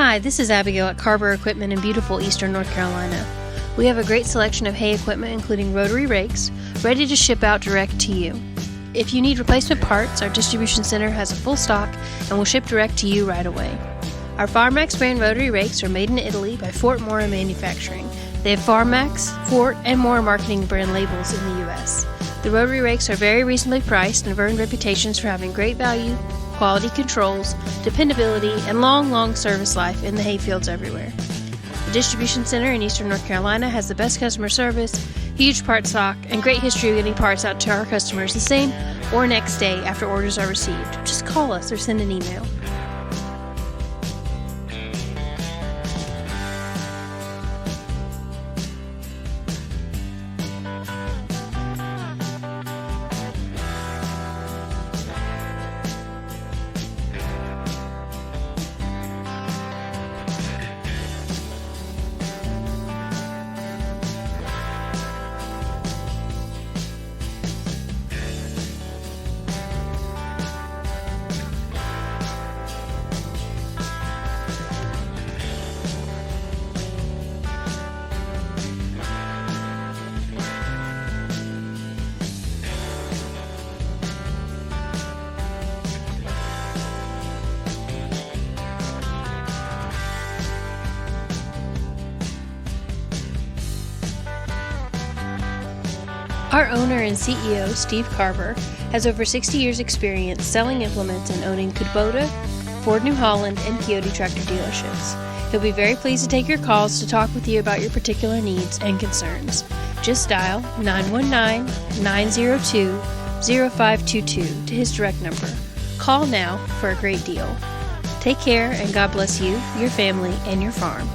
Hi, this is Abigail at Carver Equipment in beautiful eastern North Carolina. We have a great selection of hay equipment including rotary rakes, ready to ship out direct to you. If you need replacement parts, our distribution center has a full stock and will ship direct to you right away. Our Farm Maxx brand rotary rakes are made in Italy by Fort-Morra Manufacturing. They have Farm Maxx, Fort, and MORRA marketing brand labels in the U.S. The rotary rakes are very reasonably priced and have earned reputations for having great value, quality controls, dependability, and long service life in the hay fields everywhere. The distribution center in eastern North Carolina has the best customer service, huge part stock, and great history of getting parts out to our customers the same or next day after orders are received. Just call us or send an email. Our owner and CEO, Steve Carver, has over 60 years' experience selling implements and owning Kubota, Ford New Holland, and Coyote tractor dealerships. He'll be very pleased to take your calls to talk with you about your particular needs and concerns. Just dial 919-902-0522 to his direct number. Call now for a great deal. Take care and God bless you, your family, and your farm.